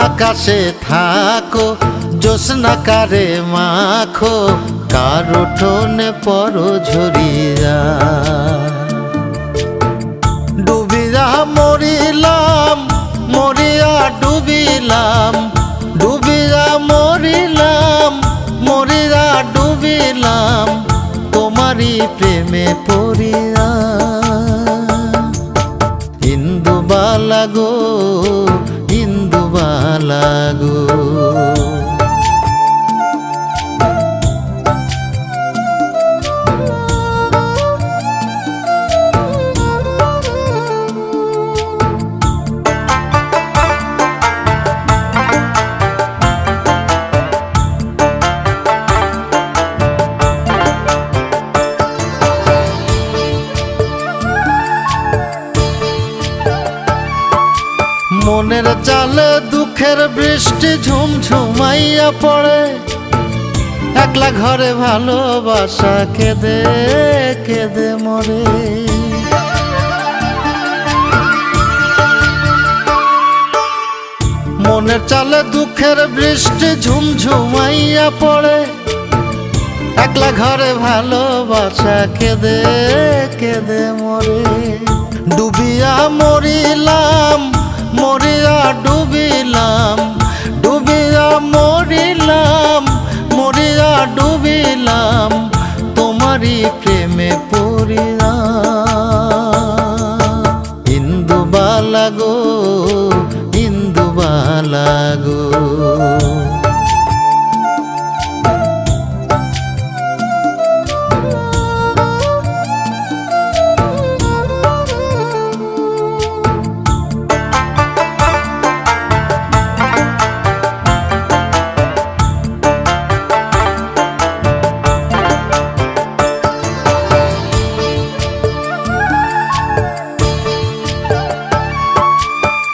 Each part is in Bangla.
আকাশে থাকো জ্যোৎস্না কারে মাখো কার উঠোনে পরো ঝরিয়া ডুবিয়া মরিলাম মরিয়া ডুবিলাম ডুবিয়া মরিলাম মরিয়া ডুবিলাম তোমারই প্রেমে পড়িয়া ইন্দুবালা গো ইন্দুবালা গো মনের জালে দুঃখের বৃষ্টি ঝুমঝুমাইয়া পড়ে একলা ঘরে ভালোবাসা কেঁদে কেঁদে মরে মনের জালে দুঃখের বৃষ্টি ঝুমঝুমাইয়া পড়ে একলা ঘরে ভালোবাসা কেঁদে কেঁদে মরে ডুবিয়া মরিলাম মরিয়া ডুবিলাম ডুবিয়া মরিলাম মরিয়া ডুবিলাম তোমারই প্রেমে পড়িয়া ইন্দুবালা গো ইন্দুবালা গো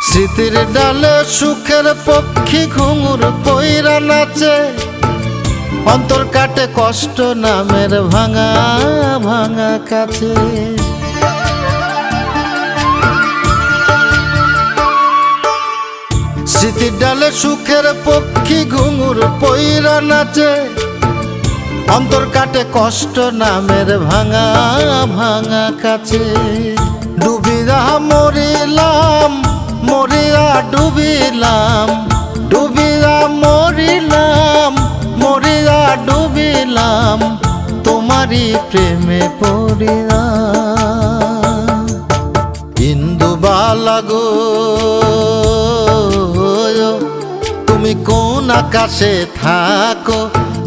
স্মৃতির ডালে সুখের পক্ষী ঘুঙুর পইরা নাচে অন্তর কাটে কষ্ট নামের ভাঙা ভাঙা কাছে স্মৃতির ডালে সুখের পক্ষী ঘুঙুর পইরা নাচে অন্তর কাটে কষ্ট নামের ভাঙা ভাঙা কাছে ডুবিয়া মরিলাম মরিয়া ডুবিলাম ডুবিয়া মরিলাম মরিয়া ডুবিলাম তোমারই প্রেমে পড়িয়া ইন্দুবালা গো তুমি কোন আকাশে থাকো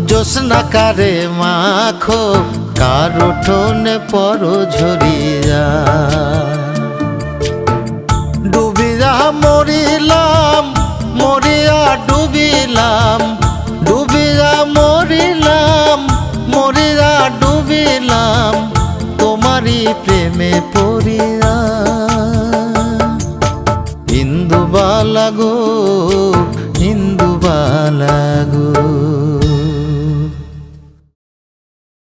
জ্যোৎস্না কারে মাখো কার উঠোনে পরো ঝরিয়া ডুবিয়া মরিলাম মরিয়া ডুবিলাম ডুবিয়া মরিলাম মরিয়া ডুবিলাম তোমারই প্রেমে পড়িয়া ইন্দুবালা গো ইন্দুবালা গো।